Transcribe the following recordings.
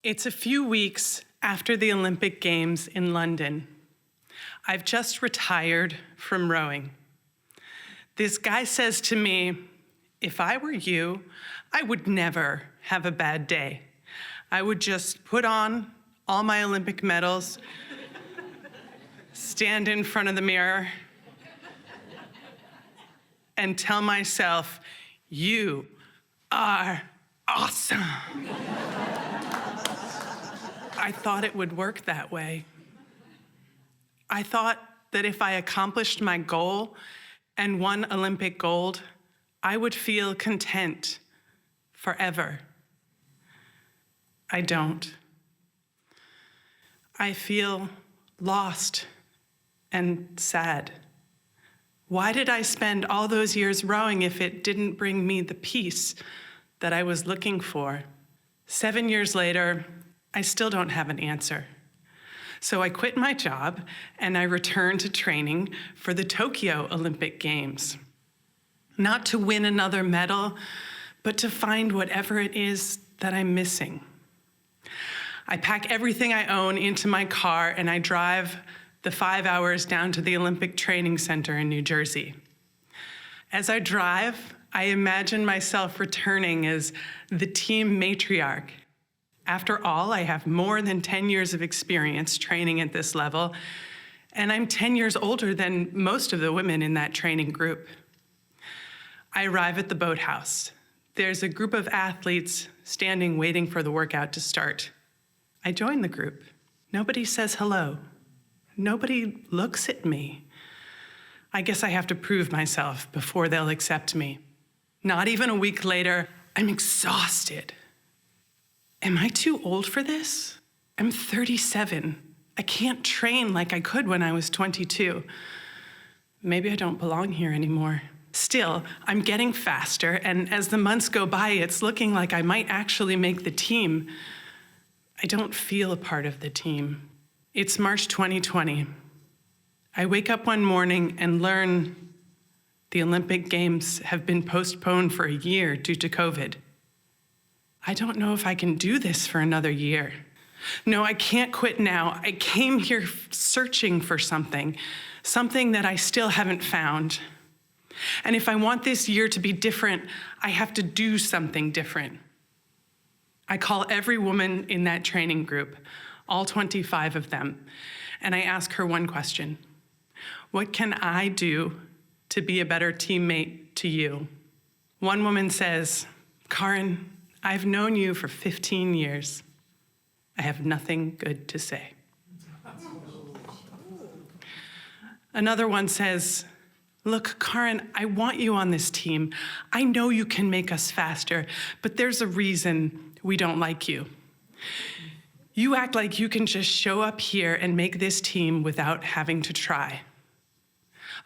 It's a few weeks after the Olympic Games in London. I've just retired from rowing. This guy says to me, if I were you, I would never have a bad day. I would just put on all my Olympic medals, stand in front of the mirror, and tell myself, you are awesome. I thought it would work that way. I thought that if I accomplished my goal and won Olympic gold, I would feel content forever. I don't. I feel lost and sad. Why did I spend all those years rowing if it didn't bring me the peace that I was looking for? 7 years later, I still don't have an answer. So I quit my job and I returned to training for the Tokyo Olympic Games. Not to win another medal, but to find whatever it is that I'm missing. I pack everything I own into my car and I drive the 5 hours down to the Olympic Training Center in New Jersey. As I drive, I imagine myself returning as the team matriarch. After all, I have more than 10 years of experience training at this level, and I'm 10 years older than most of the women in that training group. I arrive at the boathouse. There's a group of athletes standing waiting for the workout to start. I join the group. Nobody says hello. Nobody looks at me. I guess I have to prove myself before they'll accept me. Not even a week later, I'm exhausted. Am I too old for this? I'm 37. I can't train like I could when I was 22. Maybe I don't belong here anymore. Still, I'm getting faster, and as the months go by, it's looking like I might actually make the team. I don't feel a part of the team. It's March 2020. I wake up one morning and learn the Olympic Games have been postponed for a year due to COVID. I don't know if I can do this for another year. No, I can't quit now. I came here searching for something that I still haven't found. And if I want this year to be different, I have to do something different. I call every woman in that training group, all 25 of them, and I ask her one question. What can I do to be a better teammate to you? One woman says, Caryn, I've known you for 15 years. I have nothing good to say. Another one says, look, Caryn, I want you on this team. I know you can make us faster, but there's a reason we don't like you. You act like you can just show up here and make this team without having to try.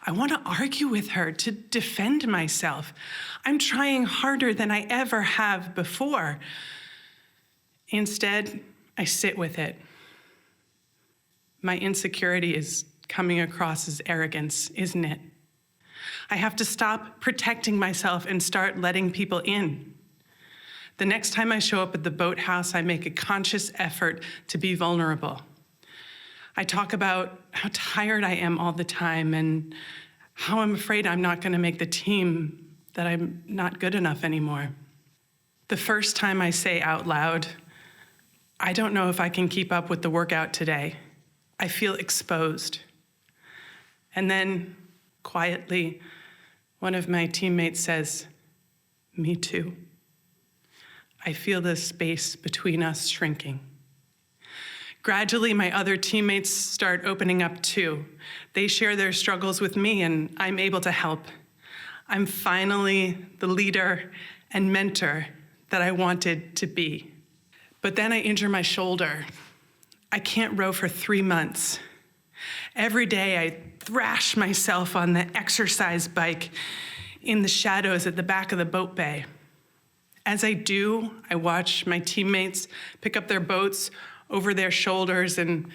I want to argue with her to defend myself. I'm trying harder than I ever have before. Instead, I sit with it. My insecurity is coming across as arrogance, isn't it? I have to stop protecting myself and start letting people in. The next time I show up at the boathouse, I make a conscious effort to be vulnerable. I talk about how tired I am all the time and how I'm afraid I'm not going to make the team, that I'm not good enough anymore. The first time I say out loud, I don't know if I can keep up with the workout today. I feel exposed. And then, quietly, one of my teammates says, me too. I feel the space between us shrinking. Gradually, my other teammates start opening up too. They share their struggles with me and I'm able to help. I'm finally the leader and mentor that I wanted to be. But then I injure my shoulder. I can't row for 3 months. Every day I thrash myself on the exercise bike in the shadows at the back of the boat bay. As I do, I watch my teammates pick up their boats over their shoulders and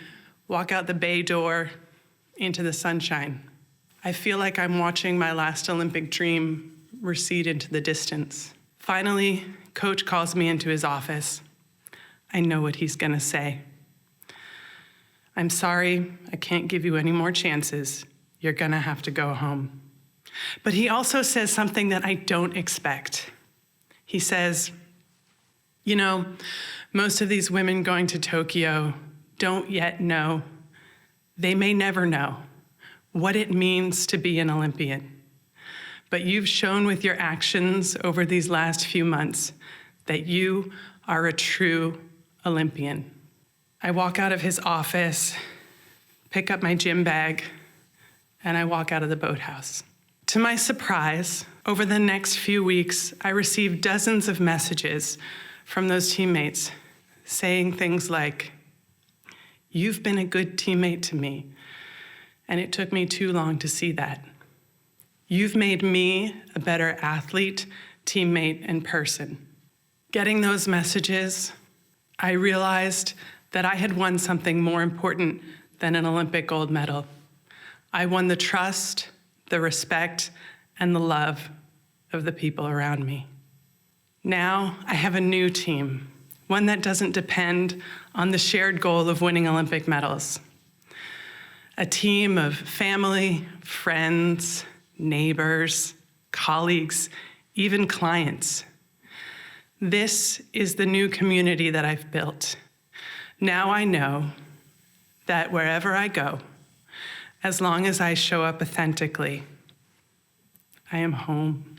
walk out the bay door into the sunshine. I feel like I'm watching my last Olympic dream recede into the distance. Finally, Coach calls me into his office. I know what he's going to say. I'm sorry, I can't give you any more chances. You're going to have to go home. But he also says something that I don't expect. He says, you know, most of these women going to Tokyo don't yet know, they may never know, what it means to be an Olympian. But you've shown with your actions over these last few months that you are a true Olympian. I walk out of his office, pick up my gym bag, and I walk out of the boathouse. To my surprise, over the next few weeks, I received dozens of messages from those teammates saying things like, "You've been a good teammate to me, and it took me too long to see that. You've made me a better athlete, teammate, and person." Getting those messages, I realized that I had won something more important than an Olympic gold medal. I won the trust, the respect, and the love of the people around me. Now I have a new team, one that doesn't depend on the shared goal of winning Olympic medals. A team of family, friends, neighbors, colleagues, even clients. This is the new community that I've built. Now I know that wherever I go, as long as I show up authentically, I am home.